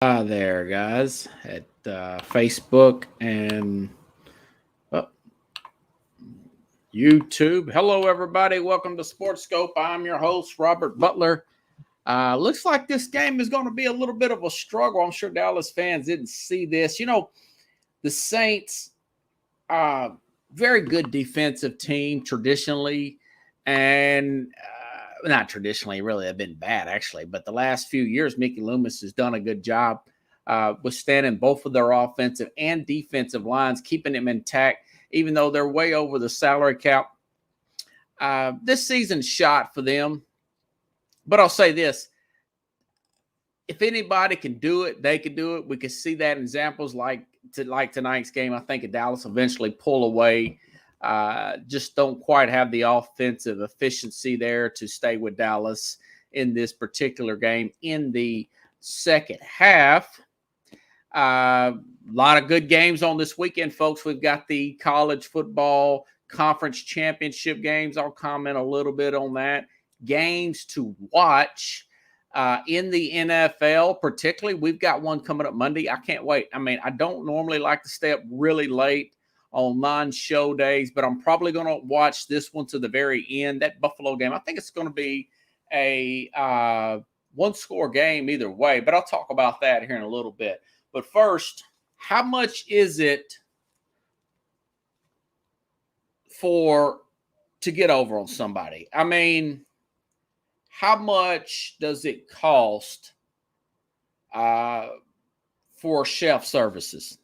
Hi there, guys, at Facebook and uh, YouTube. Hello, everybody. Welcome to Sports Scope. I'm your host, Robert Butler. Looks like this game is going to be a little bit of a struggle. I'm sure Dallas fans didn't see this. The Saints, uh, very good defensive team traditionally, and not traditionally, really, have been bad actually. But the last few years, Mickey Loomis has done a good job withstanding both of their offensive and defensive lines, keeping them intact, even though they're way over the salary cap. This season's shot for them. But I'll say this: if anybody can do it, they can do it. We can see that in examples like tonight's game. I think Dallas eventually pull away. Just don't quite have the offensive efficiency there to stay with Dallas in this particular game in the second half. A lot of good games on this weekend, folks. We've got the college football conference championship games. I'll comment a little bit on that. Games to watch in the NFL, particularly. We've got one coming up Monday. I can't wait. I mean, I don't normally like to stay up really late on non-show days, but I'm probably going to watch this one to the very end. That Buffalo game, I think it's going to be a one-score game either way, but I'll talk about that here in a little bit. But first, how much is it to get over on somebody? I mean, how much does it cost for chef services?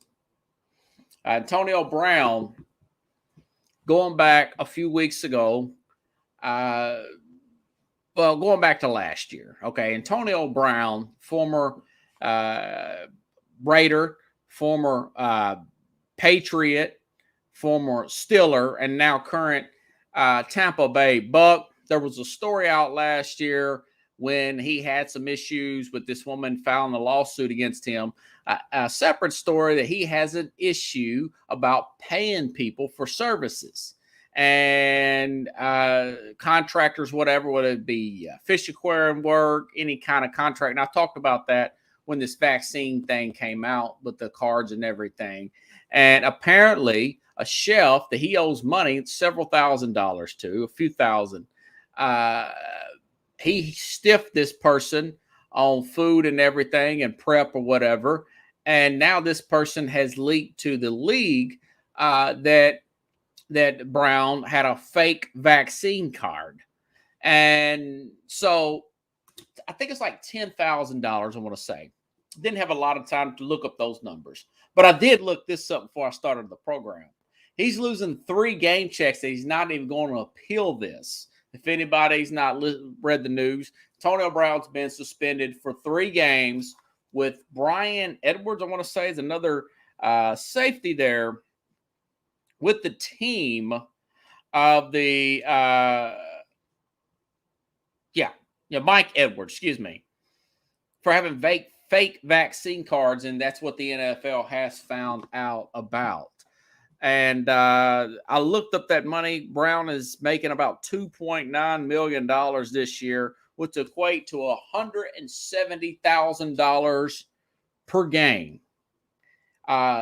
Antonio Brown, going back a few weeks ago, going back to last year, okay, Antonio Brown, former Raider, former Patriot, former Steeler, and now current Tampa Bay Buck. There was a story out last year when he had some issues with this woman filing a lawsuit against him. A separate story that he has an issue about paying people for services and contractors, whatever, whether it be fish aquarium work, any kind of contract. And I talked about that when this vaccine thing came out with the cards and everything. And apparently a chef that he owes money, several $1,000s to, a few thousand, he stiffed this person on food and everything and prep or whatever. And now this person has leaked to the league that Brown had a fake vaccine card. And so I think it's like $10,000, I want to say. Didn't have a lot of time to look up those numbers. But I did look this up before I started the program. He's losing 3 game checks that he's not even going to appeal this. If anybody's not read the news, Antonio Brown's been suspended for 3 games with Brian Edwards, I want to say, is another safety there with the team of the Mike Edwards, excuse me, for having fake vaccine cards, and that's what the NFL has found out about. And I looked up that money. Brown is making about $2.9 million this year, which equate to $170,000 per game.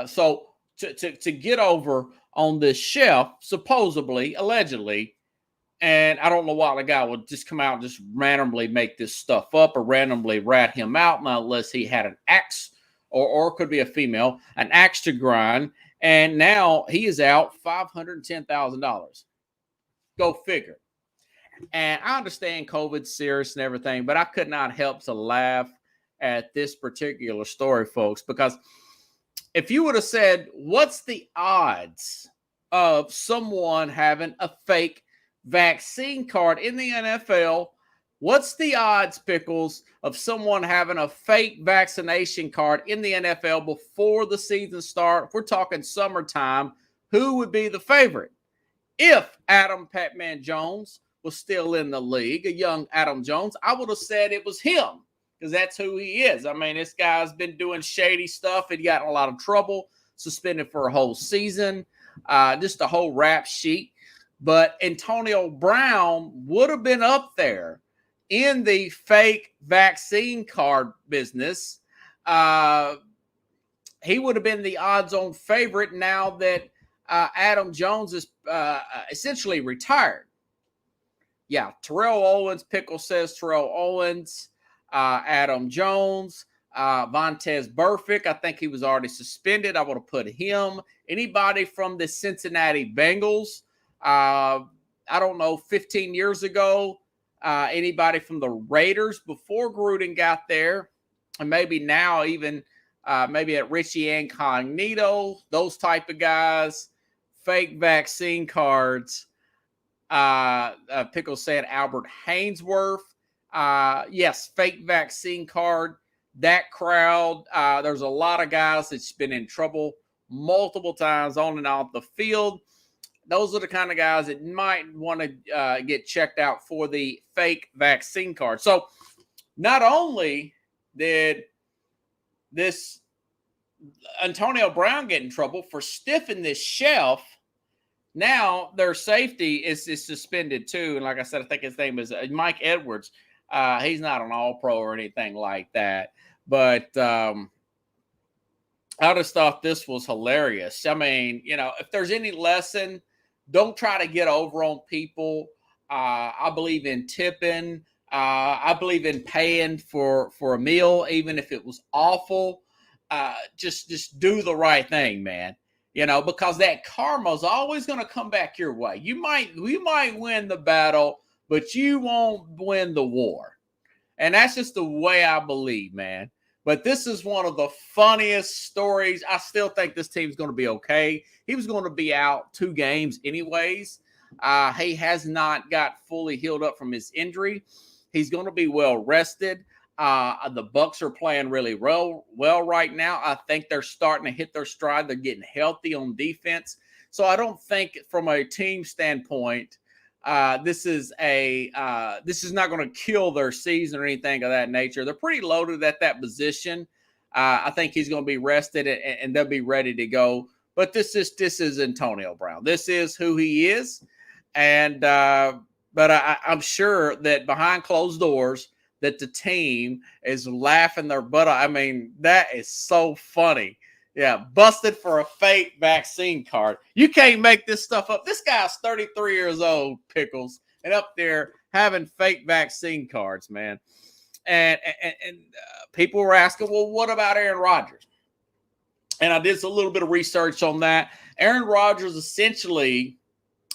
So to get over on this chef, supposedly, allegedly, and I don't know why the guy would just come out and just randomly make this stuff up or randomly rat him out unless he had an axe or it could be a female, an axe to grind. And now he is out $510,000. Go figure. And I understand COVID's serious and everything, but I could not help to laugh at this particular story, folks, because if you would have said, what's the odds of someone having a fake vaccine card in the NFL? What's the odds, Pickles, of someone having a fake vaccination card in the NFL before the season starts? If we're talking summertime, who would be the favorite? If Adam Patman Jones was still in the league, a young Adam Jones, I would have said it was him because that's who he is. I mean, this guy's been doing shady stuff. He got in a lot of trouble, suspended for a whole season, just a whole rap sheet. But Antonio Brown would have been up there in the fake vaccine card business He would have been the odds-on favorite now that Adam Jones is essentially retired. Yeah, Terrell Owens. Pickle says Terrell Owens, Adam Jones, Vontaze Burfict. I think he was already suspended. I would have put him. Anybody from the Cincinnati Bengals. I don't know, 15 years ago. Anybody from the Raiders before Gruden got there. And maybe now even maybe at Richie Incognito, those type of guys. Fake vaccine cards. Pickle said Albert Haynesworth. Yes, fake vaccine card. That crowd, there's a lot of guys that's been in trouble multiple times on and off the field. Those are the kind of guys that might want to get checked out for the fake vaccine card. So not only did this Antonio Brown get in trouble for stiffing this shelf, now their safety is suspended too. And like I said, I think his name is Mike Edwards. He's not an all-pro or anything like that. But I just thought this was hilarious. I mean, if there's any lesson, don't try to get over on people. I believe in tipping. I believe in paying for a meal, even if it was awful. Just do the right thing, man. Because that karma is always going to come back your way. We might win the battle, but you won't win the war. And that's just the way I believe, man. But this is one of the funniest stories. I still think this team's going to be okay. He was going to be out 2 games anyways. He has not got fully healed up from his injury. He's going to be well rested. The Bucs are playing really well right now. I think they're starting to hit their stride. They're getting healthy on defense. So I don't think from a team standpoint, this is not going to kill their season or anything of that nature. They're pretty loaded at that position. I think he's going to be rested and they'll be ready to go. But this is Antonio Brown. This is who he is. And but I'm sure that behind closed doors that the team is laughing their butt off. I mean, that is so funny. Yeah, busted for a fake vaccine card. You can't make this stuff up. This guy's 33 years old, Pickles, and up there having fake vaccine cards, man. And people were asking, well, what about Aaron Rodgers? And I did a little bit of research on that. Aaron Rodgers essentially,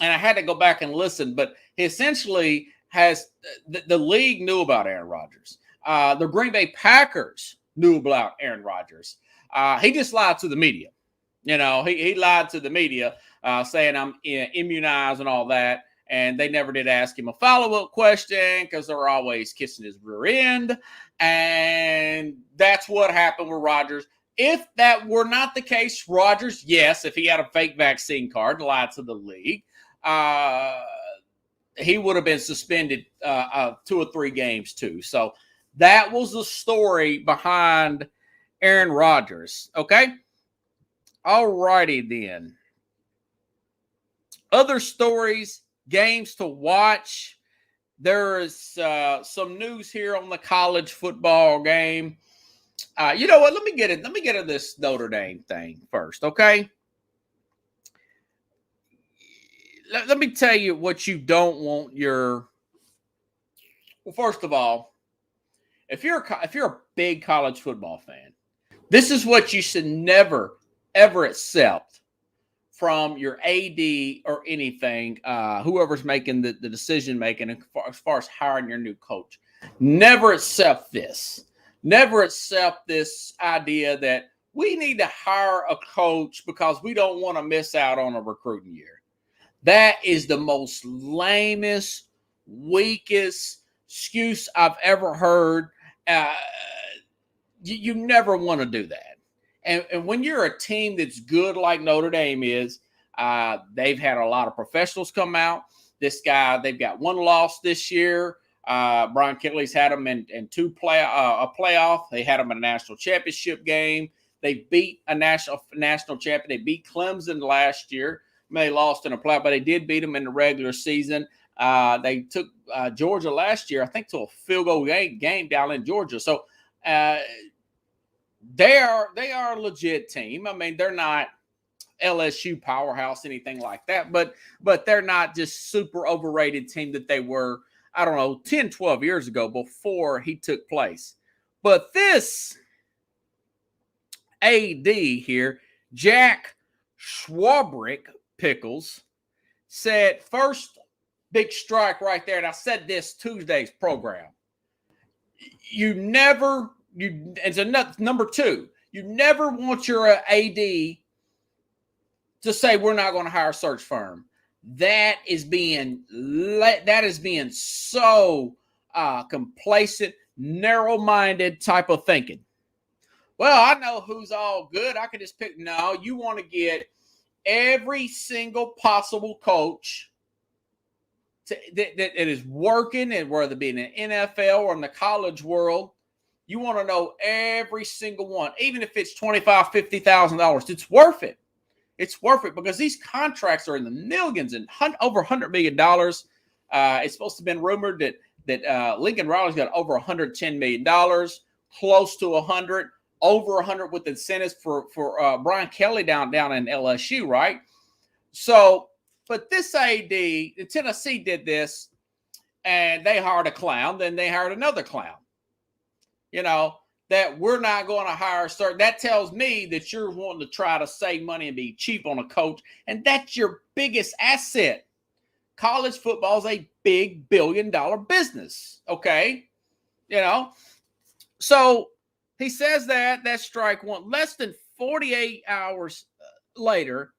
and I had to go back and listen, but he essentially has the league knew about Aaron Rodgers. The Green Bay Packers knew about Aaron Rodgers. He just lied to the media. He lied to the media saying I'm immunized and all that. And they never did ask him a follow-up question because they're always kissing his rear end. And that's what happened with Rodgers. If that were not the case, Rodgers, yes, if he had a fake vaccine card and lied to the league, he would have been suspended 2 or 3 games too. So that was the story behind Aaron Rodgers. Okay. All righty then. Other stories, games to watch. There is some news here on the college football game. You know what? Let me get into this Notre Dame thing first. Okay. Let me tell you what you don't want well, first of all, if you're a big college football fan, this is what you should never, ever accept from your AD or anything, whoever's making the decision making as far as hiring your new coach. Never accept this. Never accept this idea that we need to hire a coach because we don't want to miss out on a recruiting year. That is the most lamest, weakest excuse I've ever heard. You never want to do that. And when you're a team that's good like Notre Dame is, they've had a lot of professionals come out. They've got 1 loss this year. Brian Kelly's had them in a playoff. They had them in a national championship game. They beat a national champion. They beat Clemson last year. They lost in a playoff, but they did beat them in the regular season. They took Georgia last year, I think, to a field goal game down in Georgia. So They are a legit team. I mean, they're not LSU powerhouse, anything like that, but they're not just super overrated team that they were, I don't know, 10, 12 years ago before he took place. But this AD here, Jack Swarbrick Pickles, said first big strike right there, and I said this Tuesday's program. It's a number two. You never want your AD to say we're not going to hire a search firm. That is being so complacent, narrow-minded type of thinking. Well, I know who's all good. I can just pick. No, you want to get every single possible coach that is working, and whether it be in the NFL or in the college world. You want to know every single one, even if it's $25,000, $50,000. It's worth it. It's worth it because these contracts are in the millions and over $100 million. It's supposed to have been rumored that Lincoln Riley's got over $110 million, close to 100, over 100 with incentives for Brian Kelly down in LSU, right? So, but this AD, Tennessee did this, and they hired a clown. Then they hired another clown. You know, that we're not going to hire a certain. That tells me that you're wanting to try to save money and be cheap on a coach, and that's your biggest asset. College football is a big billion-dollar business, okay? You know, so he says that strike one. Less than 48 hours later,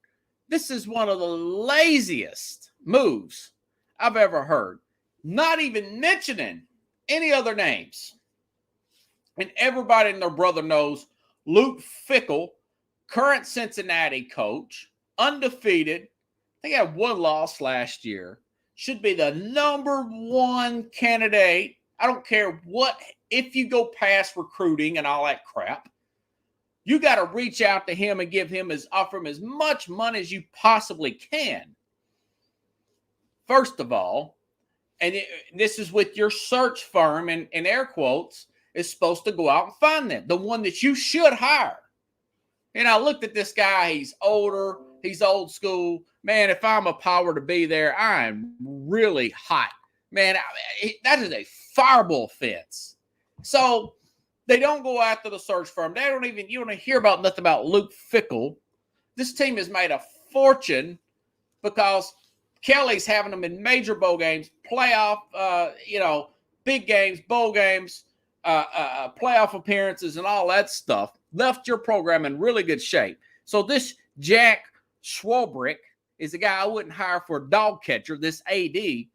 this is one of the laziest moves I've ever heard. Not even mentioning any other names. And everybody and their brother knows Luke Fickell, current Cincinnati coach, undefeated. They had one loss last year. Should be the number one candidate. I don't care what, if you go past recruiting and all that crap, you got to reach out to him and offer him as much money as you possibly can. First of all, and this is with your search firm, and in air quotes, is supposed to go out and find them, the one that you should hire. And I looked at this guy. He's older. He's old school. Man, if I'm a power to be there, I'm really hot. Man, that is a fireball offense. So they don't go after the search firm. You don't hear about nothing about Luke Fickell. This team has made a fortune because Kelly's having them in major bowl games, playoff, big games, bowl games, playoff appearances, and all that stuff. Left your program in really good shape. So this Jack Swarbrick is the guy I wouldn't hire for a dog catcher, this AD.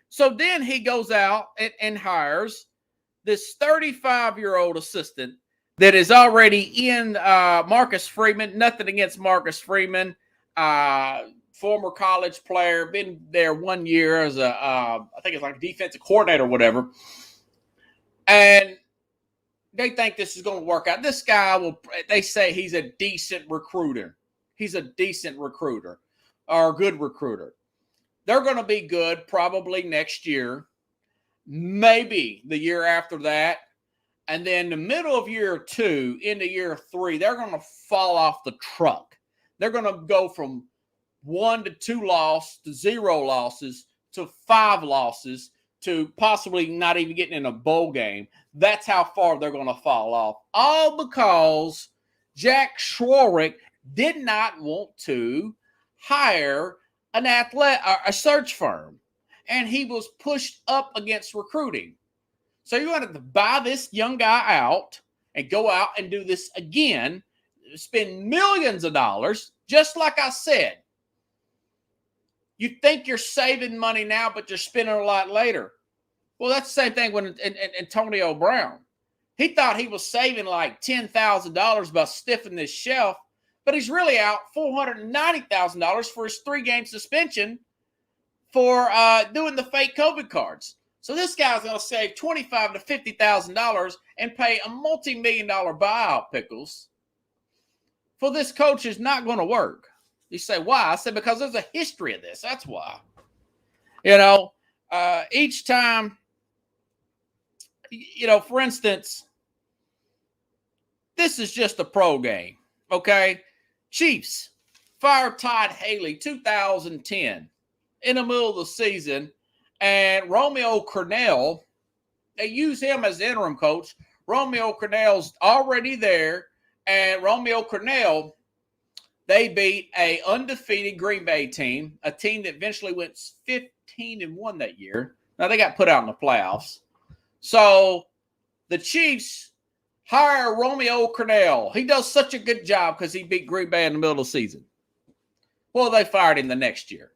So then he goes out and hires this 35-year-old assistant that is already in Marcus Freeman. Nothing against Marcus Freeman, former college player, been there 1 year as I think it's like a defensive coordinator or whatever. And they think this is going to work out. This guy they say he's a decent recruiter. He's a decent recruiter or a good recruiter. They're going to be good probably next year, maybe the year after that. And then the middle of year 2 into year 3, they're going to fall off the truck. They're going to go from 1 to 2 losses to 0 losses to 5 losses to possibly not even getting in a bowl game. That's how far they're going to fall off. All because Jack Swarbrick did not want to hire a search firm. And he was pushed up against recruiting. So you're going to buy this young guy out and go out and do this again, spend millions of dollars, just like I said. You think you're saving money now, but you're spending a lot later. Well, that's the same thing with Antonio Brown. He thought he was saving like $10,000 by stiffing this shelf, but he's really out $490,000 for his 3-game suspension for doing the fake COVID cards. So this guy's going to save $25,000 to $50,000 and pay a multi-million-dollar buyout, Pickles. For this coach is not going to work. You say, why? I said, because there's a history of this. That's why. Each time, for instance, This is just a pro game, okay? Chiefs fired Todd Haley 2010 in the middle of the season, and Romeo Crennel, they use him as interim coach. Romeo Crennel's already there, and Romeo Crennel, they beat a undefeated Green Bay team, a team that eventually went 15-1 that year. Now, they got put out in the playoffs. So the Chiefs hire Romeo Crennel. He does such a good job because he beat Green Bay in the middle of the season. Well, they fired him the next year.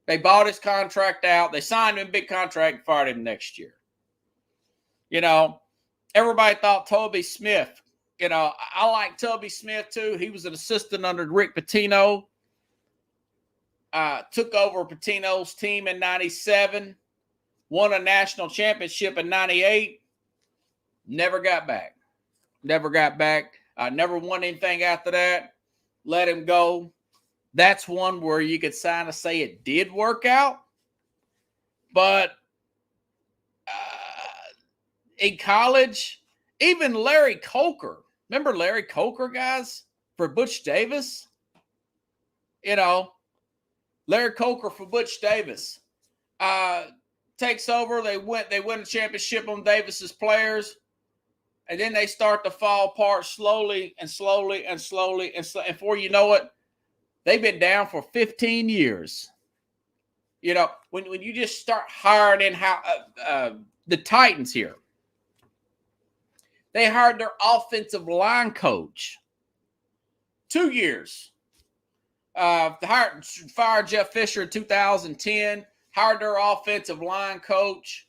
They bought his contract out. They signed him a big contract and fired him next year. You know, everybody thought Toby Smith. You know, I like Toby Smith too. He was an assistant under Rick Pitino. Took over Pitino's team in 97. Won a national championship in 98. Never got back. Never won anything after that. Let him go. That's one where you could kind of say it did work out. But in college, even Larry Coker. Remember Larry Coker, guys, for Butch Davis? You know, Larry Coker for Butch Davis. Takes over. They win a championship on Davis's players. And then they start to fall apart slowly. And before you know it, they've been down for 15 years. You know, when you just start hiring in the Titans here, they hired their offensive line coach. 2 years. Fired Jeff Fisher in 2010. Hired their offensive line coach.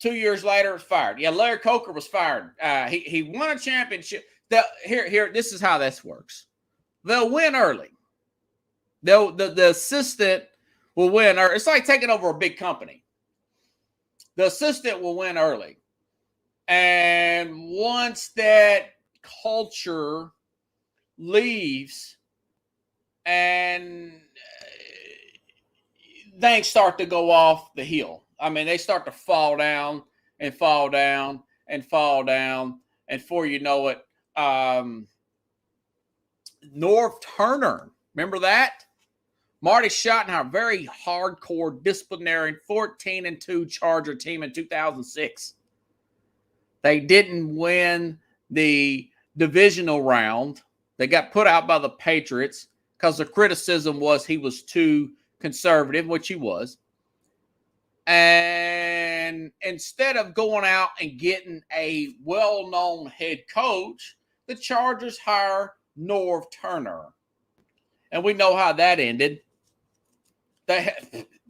2 years later, was fired. Yeah, Larry Coker was fired. He won a championship. Here, this is how this works. They'll win early. The assistant will win. It's like taking over a big company. The assistant will win early. And once that culture leaves and things start to go off the hill. I mean, they start to fall down. And before you know it, Norv Turner, remember that? Marty Schottenheimer, very hardcore disciplinarian, 14-2 Charger team in 2006. They didn't win the divisional round. They got put out by the Patriots because the criticism was he was too conservative, which he was. And instead of going out and getting a well-known head coach, the Chargers hire Norv Turner. And we know how that ended. They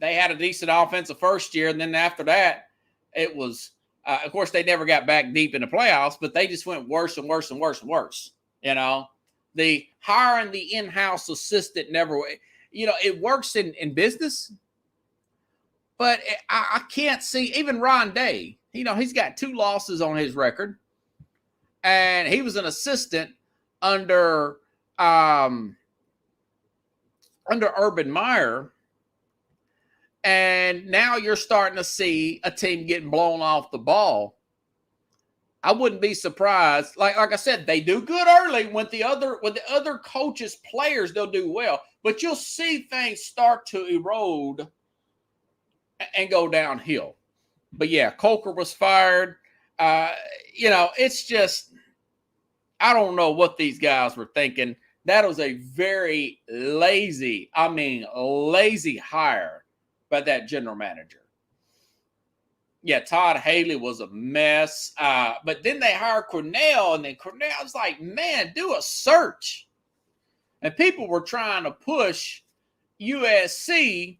had a decent offensive first year, and then after that, it was, of course, they never got back deep in the playoffs, but they just went worse and worse and worse and worse. You know, the hiring the in-house assistant never, you know, it works in business, but I can't see, even Ron Day, you know, he's got 2 losses on his record, and he was an assistant under Urban Meyer. And now you're starting to see a team getting blown off the ball. I wouldn't be surprised. Like I said, they do good early when the other coaches, players, they'll do well. But you'll see things start to erode and go downhill. But yeah, Coker was fired. You know, it's just, I don't know what these guys were thinking. That was a very lazy hire by that general manager. Yeah, Todd Haley was a mess. But then they hired Crennel, and then Crennel's like, man, do a search. And people were trying to push USC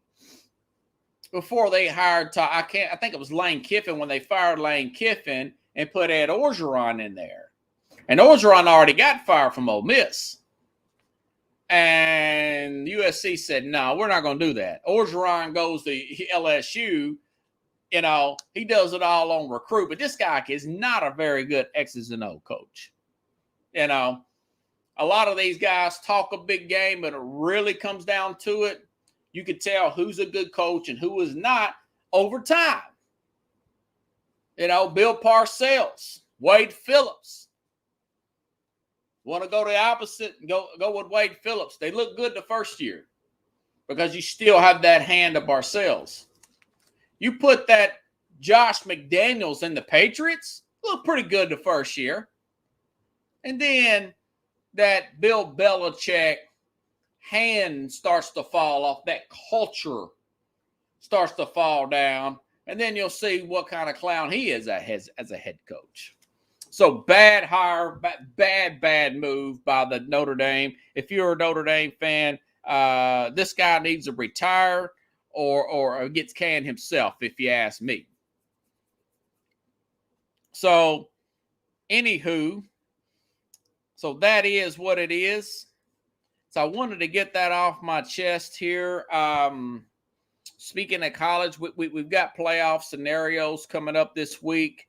before they hired Todd. I think it was Lane Kiffin when they fired Lane Kiffin and put Ed Orgeron in there. And Orgeron already got fired from Ole Miss. And USC said, no, we're not going to do that. Orgeron goes to LSU. You know, he does it all on recruit. But this guy is not a very good X's and O coach. You know, a lot of these guys talk a big game, but it really comes down to it. You could tell who's a good coach and who is not over time. Bill Parcells, Wade Phillips. Want to go the opposite and go with Wade Phillips. They look good the first year because you still have that hand of Parcells. You put that Josh McDaniels in the Patriots, look pretty good the first year. And then that Bill Belichick hand starts to fall off. That culture starts to fall down. And then you'll see what kind of clown he is as a head coach. So bad hire, bad move by the Notre Dame. If you're a Notre Dame fan, this guy needs to retire or gets canned himself, if you ask me. So, anywho, so that is what it is. So I wanted to get that off my chest here. Speaking of college, we've got playoff scenarios coming up this week.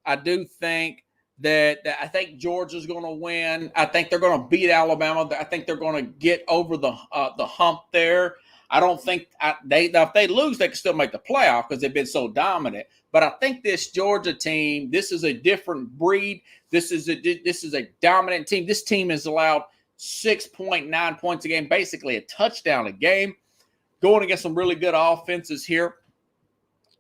I do think that I think Georgia's going to win. I think they're going to beat Alabama. I think they're going to get over the hump there. I don't think if they lose, they can still make the playoff because they've been so dominant. But I think this Georgia team, this is a different breed. This is a dominant team. This team has allowed 6.9 points a game, basically a touchdown a game, going against some really good offenses here.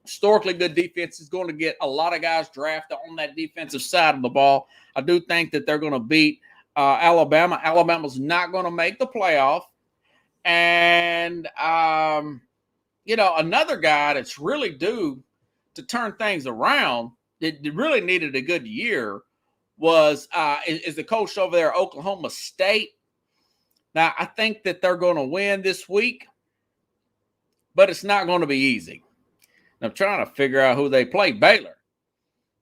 Historically good defense is going to get a lot of guys drafted on that defensive side of the ball. I do think that they're going to beat Alabama. Alabama's not going to make the playoff. And, another guy that's really due to turn things around, that really needed a good year, is the coach over there at Oklahoma State. Now, I think that they're going to win this week, but it's not going to be easy. I'm trying to figure out who they play. Baylor.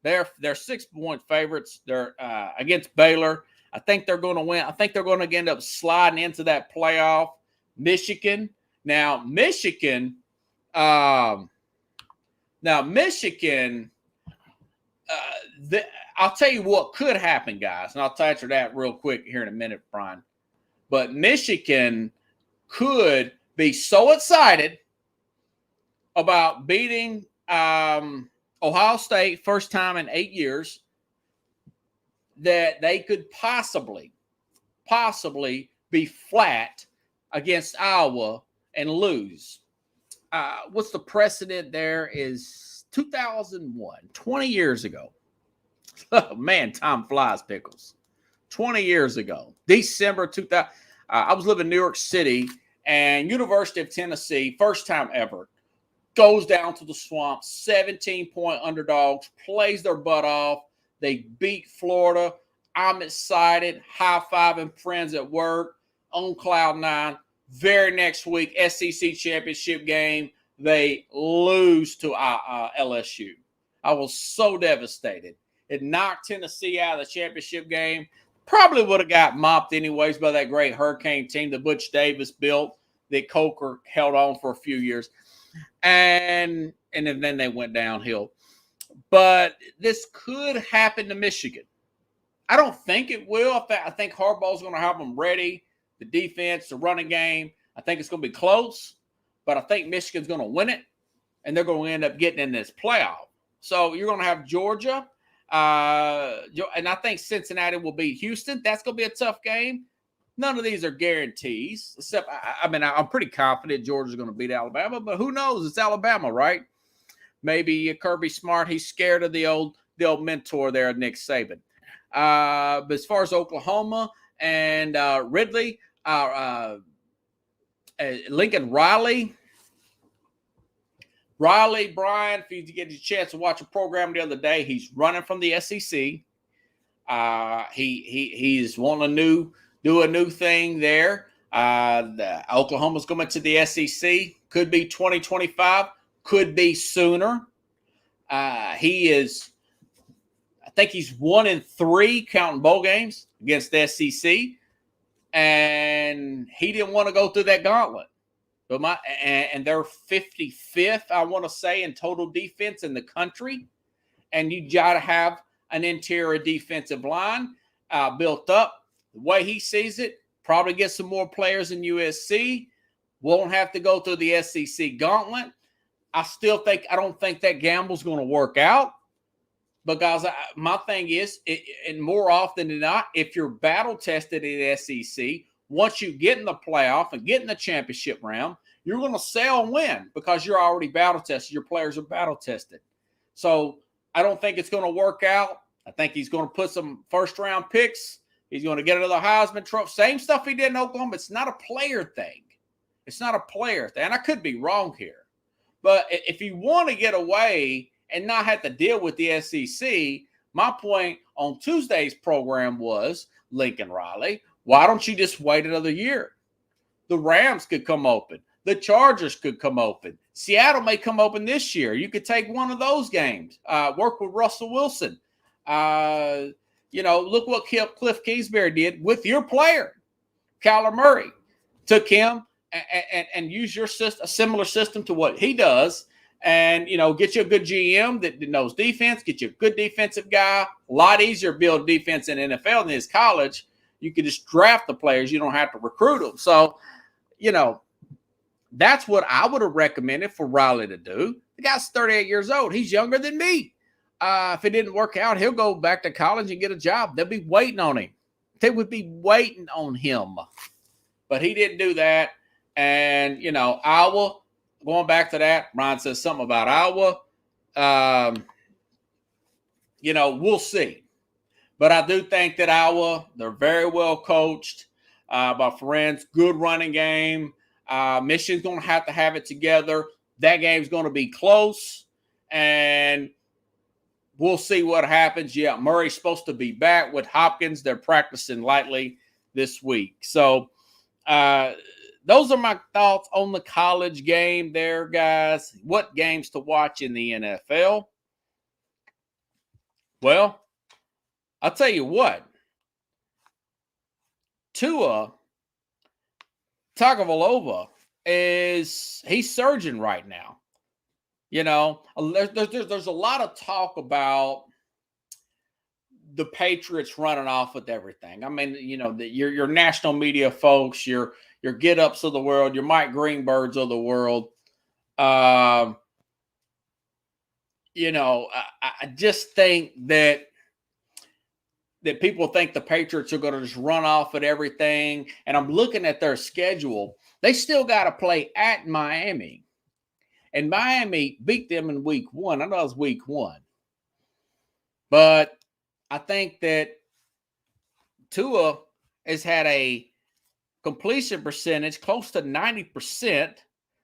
They're 6-point favorites. They're against Baylor. I think they're going to win. I think they're going to end up sliding into that playoff. Michigan. Now, Michigan. I'll tell you what could happen, guys, and I'll answer that real quick here in a minute, Brian. But Michigan could be so excited about beating Ohio State first time in 8 years that they could possibly be flat against Iowa and lose. What's the precedent there is 2001, 20 years ago. Oh, man, time flies, Pickles. 20 years ago, December 2000. I was living in New York City, and University of Tennessee, first time ever, goes down to the Swamp, 17-point underdogs, plays their butt off. They beat Florida. I'm excited, high-fiving friends at work, on cloud nine. Very next week, SEC championship game, they lose to LSU. I was so devastated. It knocked Tennessee out of the championship game. Probably would have got mopped anyways by that great Hurricane team that Butch Davis built, that Coker held on for a few years. And then they went downhill. But this could happen to Michigan. I don't think it will. I think Harbaugh's going to have them ready, the defense, the running game. I think it's going to be close, but I think Michigan's going to win it, and they're going to end up getting in this playoff. So you're going to have Georgia, and I think Cincinnati will beat Houston. That's going to be a tough game. None of these are guarantees, except, I'm pretty confident Georgia's going to beat Alabama, but who knows? It's Alabama, right? Maybe Kirby Smart, he's scared of the old mentor there, Nick Saban. But as far as Oklahoma and Ridley, Lincoln Riley, Brian, if you get a chance to watch a program the other day, he's running from the SEC. He's wanting to do a new thing there. Oklahoma's coming to the SEC. Could be 2025. Could be sooner. He is, I think he's 1-3 counting bowl games against the SEC, and he didn't want to go through that gauntlet. But and they're 55th, I want to say, in total defense in the country, and you got to have an interior defensive line built up. The way he sees it, probably get some more players in USC. Won't have to go through the SEC gauntlet. I don't think that gamble's going to work out. because my thing is, and more often than not, if you're battle tested in the SEC, once you get in the playoff and get in the championship round, you're going to sell and win because you're already battle tested. Your players are battle tested. So I don't think it's going to work out. I think he's going to put some first round picks. He's going to get another Heisman Trophy. Same stuff he did in Oklahoma. It's not a player thing. It's not a player thing. And I could be wrong here. But if you want to get away and not have to deal with the SEC, my point on Tuesday's program was, Lincoln Riley, why don't you just wait another year? The Rams could come open. The Chargers could come open. Seattle may come open this year. You could take one of those games. Work with Russell Wilson. Look what Cliff Kingsbury did with your player, Kyler Murray. Took him and use your system, a similar system to what he does, and get you a good GM that knows defense, get you a good defensive guy. A lot easier to build defense in the NFL than his college. You can just draft the players. You don't have to recruit them. So, that's what I would have recommended for Riley to do. The guy's 38 years old. He's younger than me. If it didn't work out, he'll go back to college and get a job. They'll be waiting on him. They would be waiting on him. But he didn't do that. And, Iowa, going back to that, Ron says something about Iowa. We'll see. But I do think that Iowa, they're very well coached by friends, good running game. Michigan's going to have it together. That game's going to be close. And we'll see what happens. Yeah, Murray's supposed to be back with Hopkins. They're practicing lightly this week. So those are my thoughts on the college game there, guys. What games to watch in the NFL? Well, I'll tell you what. Tua Tagovailoa he's surging right now. There's a lot of talk about the Patriots running off with everything. I mean, your national media folks, your get-ups of the world, your Mike Greenbergs of the world. I just think that people think the Patriots are going to just run off at everything. And I'm looking at their schedule. They still got to play at Miami. And Miami beat them in week 1. I know it was week 1. But I think that Tua has had a completion percentage close to 90%.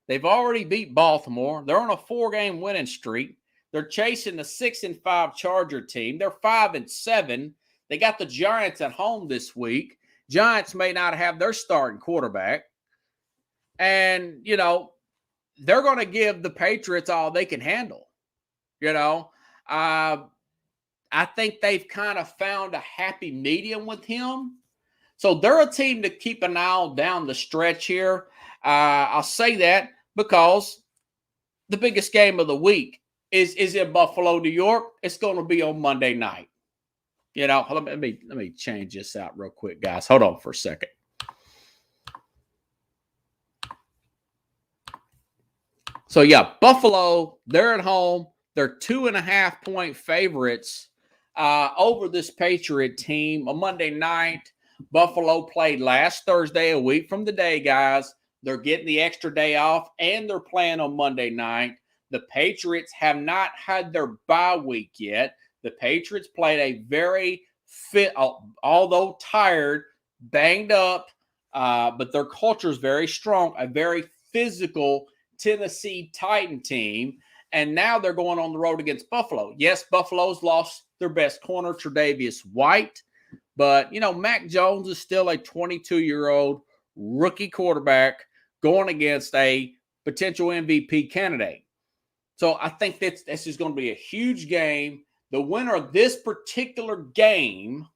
They've already beat Baltimore. They're on a 4-game winning streak. They're chasing the 6-5 Charger team. They're 5-7. They got the Giants at home this week. Giants may not have their starting quarterback. And, they're going to give the Patriots all they can handle. I think they've kind of found a happy medium with him. So they're a team to keep an eye on down the stretch here. I'll say that because the biggest game of the week is in Buffalo, New York. It's going to be on Monday night. Let me change this out real quick, guys. Hold on for a second. So, yeah, Buffalo, they're at home. They're 2.5-point favorites over this Patriot team. On Monday night, Buffalo played last Thursday, a week from today, guys. They're getting the extra day off, and they're playing on Monday night. The Patriots have not had their bye week yet. The Patriots played a very fit, although tired, banged up, but their culture is very strong, a very physical Tennessee Titan team, and now they're going on the road against Buffalo. Yes, Buffalo's lost their best corner, Tre'Davious White, but, Mac Jones is still a 22-year-old rookie quarterback going against a potential MVP candidate. So I think this is going to be a huge game. The winner of this particular game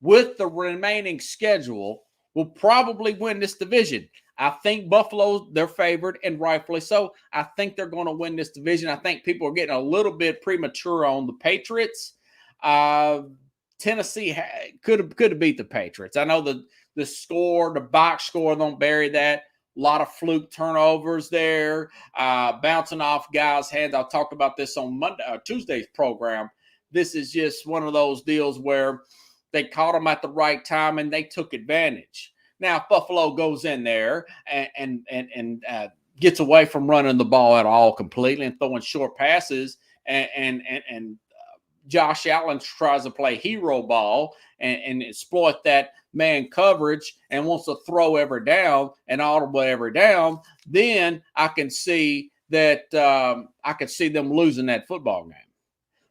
with the remaining schedule will probably win this division. I think Buffalo's their favorite, and rightfully so. I think they're going to win this division. I think people are getting a little bit premature on the Patriots. Tennessee could have beat the Patriots. I know the score, the box score, don't bury that. A lot of fluke turnovers there, bouncing off guys' hands. I talked about this on Tuesday's program, this is just one of those deals where they caught them at the right time and they took advantage. Now, if Buffalo goes in there and gets away from running the ball at all completely and throwing short passes, and Josh Allen tries to play hero ball and exploit that man coverage and wants to throw every down and audible every down, then I can see that I could see them losing that football game.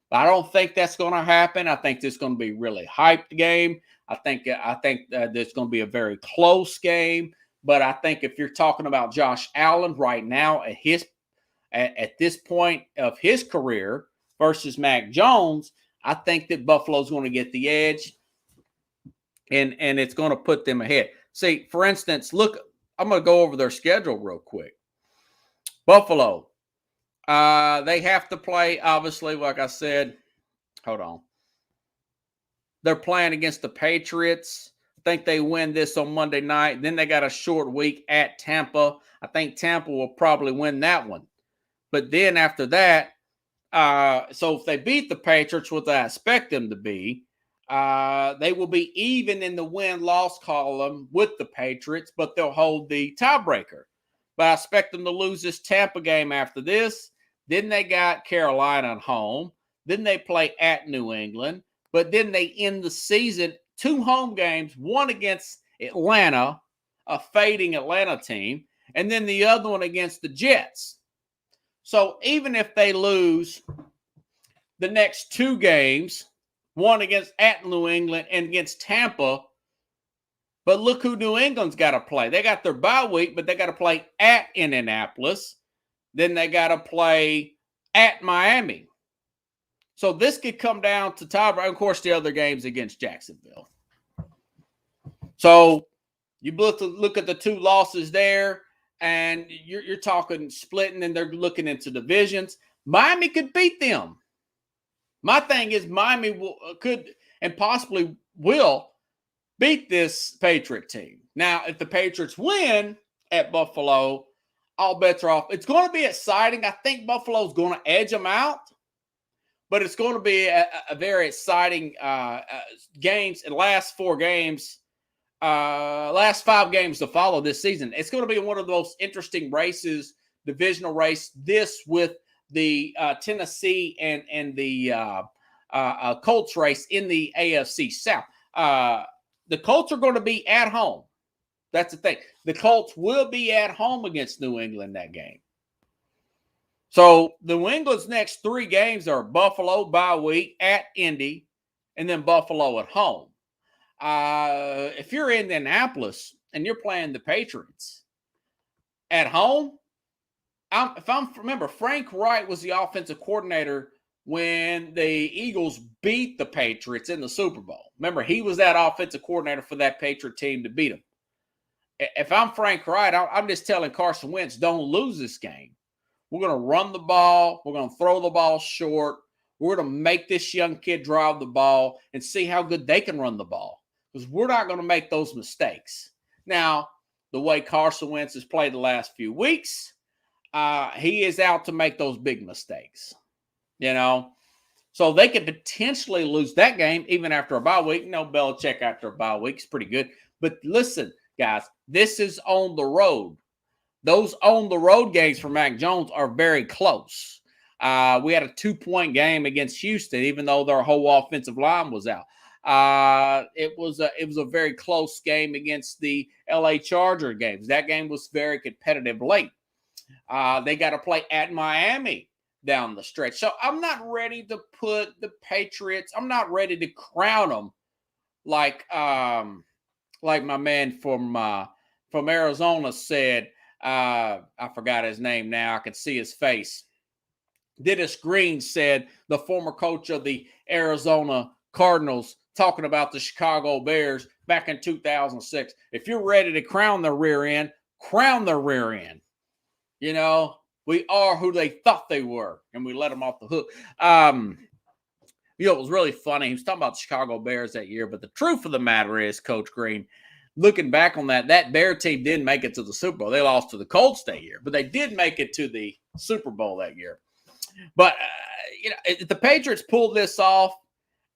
But I don't think that's going to happen. I think this is going to be a really hyped game. I think there's going to be a very close game. But I think if you're talking about Josh Allen right now at this point of his career versus Mac Jones, I think that Buffalo's going to get the edge, and it's going to put them ahead. See, for instance, look, I'm going to go over their schedule real quick. Buffalo, they have to play, obviously, like I said. Hold on. They're playing against the Patriots. I think they win this on Monday night. Then they got a short week at Tampa. I think Tampa will probably win that one. But then after that, so if they beat the Patriots, what I expect them to be, they will be even in the win-loss column with the Patriots, but they'll hold the tiebreaker. But I expect them to lose this Tampa game after this. Then they got Carolina at home. Then they play at New England. But then they end the season 2 home games, one against Atlanta, a fading Atlanta team, and then the other one against the Jets. So even if they lose the next 2 games, one against at New England and against Tampa, but look who New England's got to play. They got their bye week, but they got to play at Indianapolis. Then they got to play at Miami. So this could come down to tiebreaker. Of course, the other games against Jacksonville. So you look at the 2 losses there, and you're talking splitting, and they're looking into divisions. Miami could beat them. My thing is Miami could and possibly will beat this Patriot team. Now, if the Patriots win at Buffalo, all bets are off. It's going to be exciting. I think Buffalo's going to edge them out, but it's going to be a very exciting games. And last 4 games, last 5 games to follow this season. It's going to be one of the most interesting races, divisional race. This with the Tennessee and the Colts race in the AFC South. The Colts are going to be at home. That's the thing. The Colts will be at home against New England that game. So the New England's next 3 games are Buffalo bye week, at Indy, and then Buffalo at home. If you're in Indianapolis and you're playing the Patriots at home, remember, Frank Wright was the offensive coordinator when the Eagles beat the Patriots in the Super Bowl. Remember, he was that offensive coordinator for that Patriot team to beat them. If I'm Frank Wright, I'm just telling Carson Wentz, don't lose this game. We're going to run the ball. We're going to throw the ball short. We're going to make this young kid drive the ball and see how good they can run the ball, because we're not going to make those mistakes. Now, the way Carson Wentz has played the last few weeks, he is out to make those big mistakes, So they could potentially lose that game even after a bye week. Belichick after a bye week is pretty good. But listen, guys, this is on the road. Those on-the-road games for Mac Jones are very close. We had a 2-point game against Houston, even though their whole offensive line was out. It was a very close game against the LA Charger games. That game was very competitive late. They got to play at Miami down the stretch. So I'm not ready to put the Patriots. I'm not ready to crown them like my man from Arizona said. I forgot his name now. I can see his face. Dennis Green said, the former coach of the Arizona Cardinals, talking about the Chicago Bears back in 2006. If you're ready to crown their rear end, crown their rear end. We are who they thought they were, and we let them off the hook. It was really funny. He was talking about the Chicago Bears that year, but the truth of the matter is, Coach Green, looking back on that Bear team didn't make it to the Super Bowl. They lost to the Colts that year, but they did make it to the Super Bowl that year. But, if the Patriots pull this off,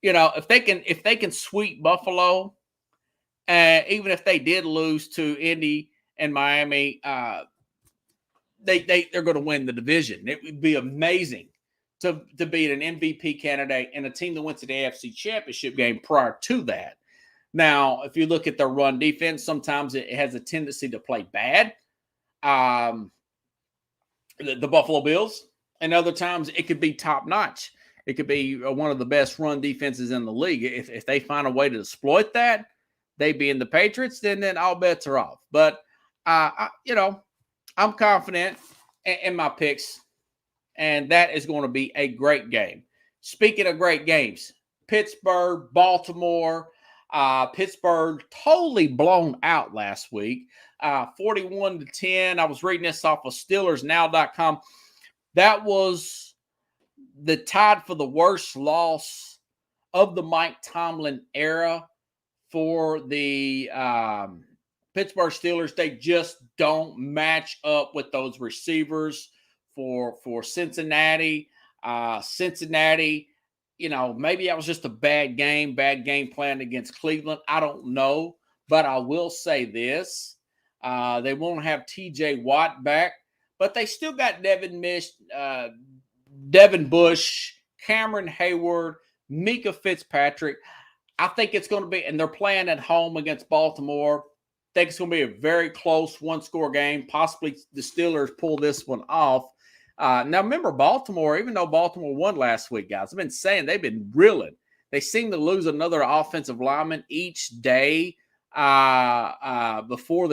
if they can sweep Buffalo, even if they did lose to Indy and Miami, they're going to win the division. It would be amazing to beat an MVP candidate and a team that went to the AFC Championship game prior to that. Now, if you look at their run defense, sometimes it has a tendency to play bad. The Buffalo Bills, and other times it could be top notch. It could be one of the best run defenses in the league. If they find a way to exploit that, they being the Patriots, then all bets are off. But I'm confident in my picks, and that is going to be a great game. Speaking of great games, Pittsburgh, Baltimore. Pittsburgh totally blown out last week, 41-10. I was reading this off of SteelersNow.com. That was the tied for the worst loss of the Mike Tomlin era for the Pittsburgh Steelers. They just don't match up with those receivers for Cincinnati. Cincinnati, maybe that was just a bad game plan against Cleveland. I don't know, but I will say this. They won't have T.J. Watt back, but they still got Devin Bush, Cameron Hayward, Mika Fitzpatrick. I think it's going to be, and they're playing at home against Baltimore. I think it's going to be a very close one-score game. Possibly the Steelers pull this one off. Now, remember, Baltimore, even though Baltimore won last week, guys, I've been saying they've been reeling. They seem to lose another offensive lineman each day before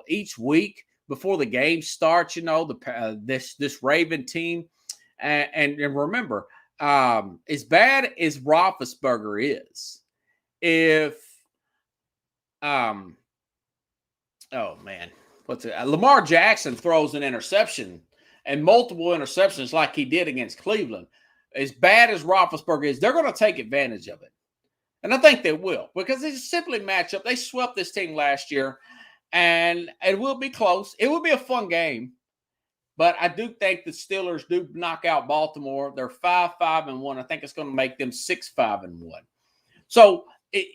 each week before the game starts, this Raven team. And remember, as bad as Roethlisberger is, if Lamar Jackson throws an interception and multiple interceptions like he did against Cleveland, as bad as Roethlisberger is, they're going to take advantage of it. And I think they will, because they simply match up. They swept this team last year, and it will be close. It will be a fun game. But I do think the Steelers do knock out Baltimore. They're 5-5-1. I think it's going to make them 6-5-1. So the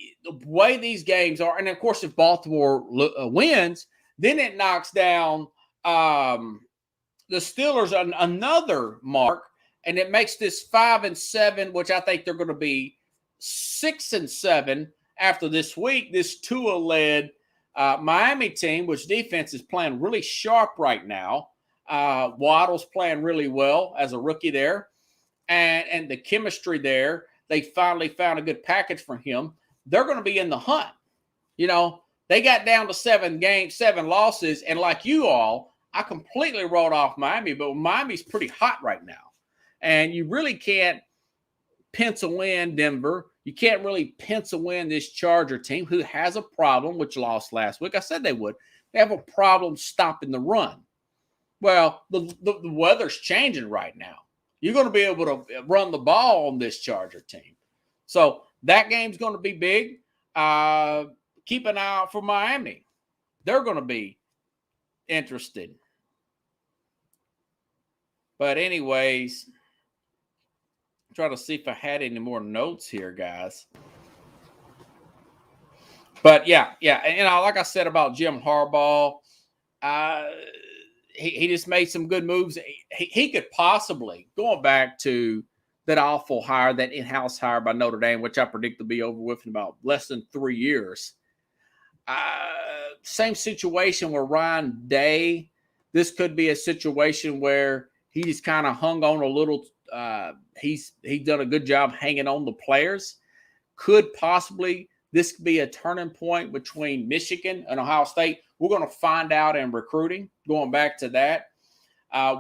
way these games are, and of course, if Baltimore wins, then it knocks down the Steelers on another mark, and it makes this 5-7, which I think they're going to be 6-7 after this week. This Tua-led Miami team, which defense is playing really sharp right now. Waddle's playing really well as a rookie there, and the chemistry there. They finally found a good package for him. They're going to be in the hunt. They got down to 7 losses, and like you all, I completely wrote off Miami, but Miami's pretty hot right now, and you really can't pencil in Denver. You can't really pencil in this Charger team, who has a problem, which lost last week. I said they would. They have a problem stopping the run. Well, the weather's changing right now. You're going to be able to run the ball on this Charger team. So that game's going to be big. Keep an eye out for Miami. They're going to be interested. But anyways, try to see if I had any more notes here, guys. But yeah. Like I said about Jim Harbaugh, he just made some good moves. He could possibly, going back to that awful hire, that in-house hire by Notre Dame, which I predict to be over with in about less than 3 years. Same situation with Ryan Day. This could be a situation where he just kind of hung on a little. He's done a good job hanging on the players. Could possibly this be a turning point between Michigan and Ohio State? We're going to find out in recruiting, going back to that,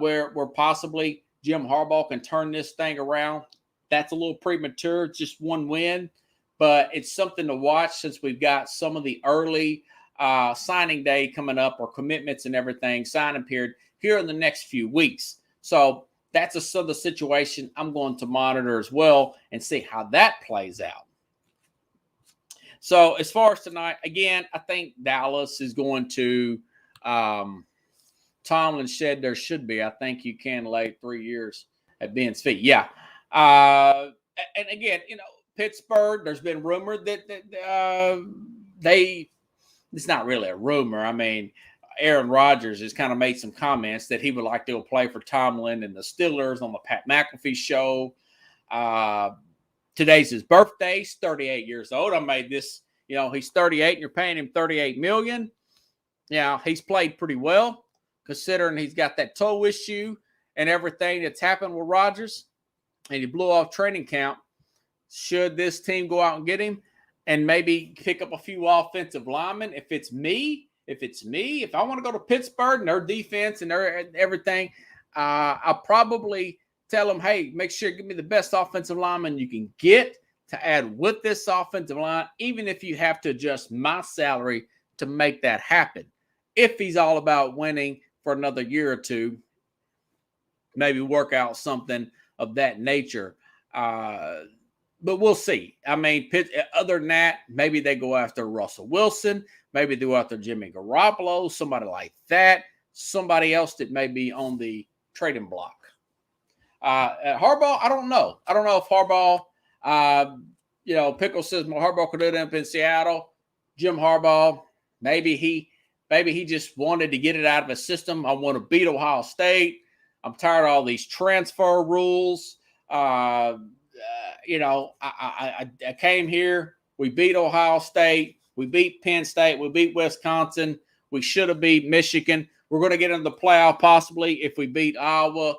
where possibly Jim Harbaugh can turn this thing around. That's a little premature. It's just one win, but it's something to watch since we've got some of the early signing day coming up, or commitments and everything, signing period here in the next few weeks. So that's a sort of situation I'm going to monitor as well and see how that plays out. So as far as tonight, again, I think Dallas is going to Tomlin said there should be. I think you can lay 3 years at Ben's feet. Yeah, And again, Pittsburgh, there's been rumor that it's not really a rumor. I mean, Aaron Rodgers has kind of made some comments that he would like to play for Tomlin and the Steelers on the Pat McAfee show. Today's his birthday. He's 38 years old. I made this, he's 38 and you're paying him $38 million. He's played pretty well considering he's got that toe issue and everything that's happened with Rodgers. And he blew off training camp. Should this team go out and get him and maybe pick up a few offensive linemen? If I want to go to Pittsburgh and their defense and their everything, I'll probably tell them, hey, make sure you give me the best offensive lineman you can get to add with this offensive line, even if you have to adjust my salary to make that happen. If he's all about winning for another year or two, maybe work out something of that nature. But we'll see. I mean, other than that, maybe they go after Russell Wilson. Maybe they go after Jimmy Garoppolo, somebody like that. Somebody else that may be on the trading block. Harbaugh, I don't know. I don't know if Harbaugh, Pickle says Harbaugh could end up in Seattle. Jim Harbaugh, maybe he just wanted to get it out of his system. I want to beat Ohio State. I'm tired of all these transfer rules. I came here. We beat Ohio State. We beat Penn State. We beat Wisconsin. We should have beat Michigan. We're going to get into the playoff possibly if we beat Iowa.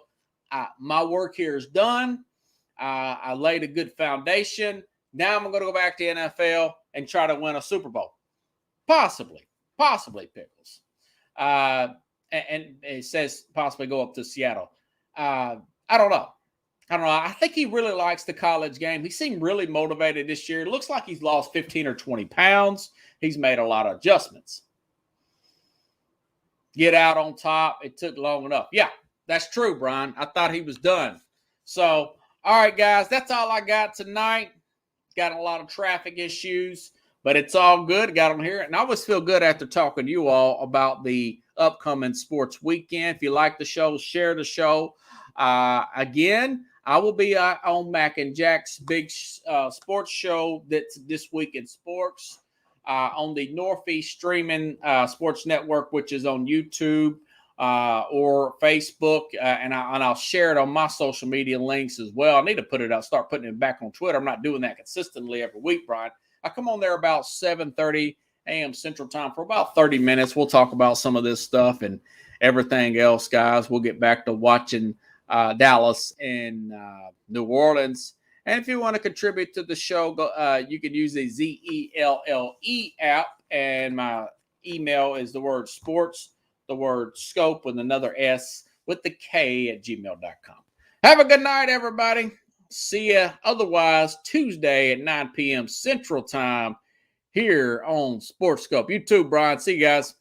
My work here is done. I laid a good foundation. Now I'm going to go back to NFL and try to win a Super Bowl. Possibly, Pickles. And it says possibly go up to Seattle. I don't know. I think he really likes the college game. He seemed really motivated this year. It looks like he's lost 15 or 20 pounds. He's made a lot of adjustments. Get out on top. It took long enough. Yeah, that's true, Brian. I thought he was done. So, all right, guys, that's all I got tonight. Got a lot of traffic issues, but it's all good. Got on here. And I always feel good after talking to you all about the upcoming sports weekend. If you like the show, share the show. Again, I will be on Mac and Jack's big sports show that's this week in sports on the Northeast Streaming Sports Network, which is on YouTube or Facebook, and I'll share it on my social media links as well. I need to start putting it back on Twitter. I'm not doing that consistently every week, Brian. I come on there about 7:30 a.m. Central Time for about 30 minutes. We'll talk about some of this stuff and everything else, guys. We'll get back to watching Dallas and New Orleans. And if you want to contribute to the show, you can use the ZELLE app. And my email is the word sports, the word scope with another S with the K at gmail.com. Have a good night, everybody. See ya otherwise Tuesday at 9 p.m. Central Time here on Sports Scope. You too, Brian. See you guys.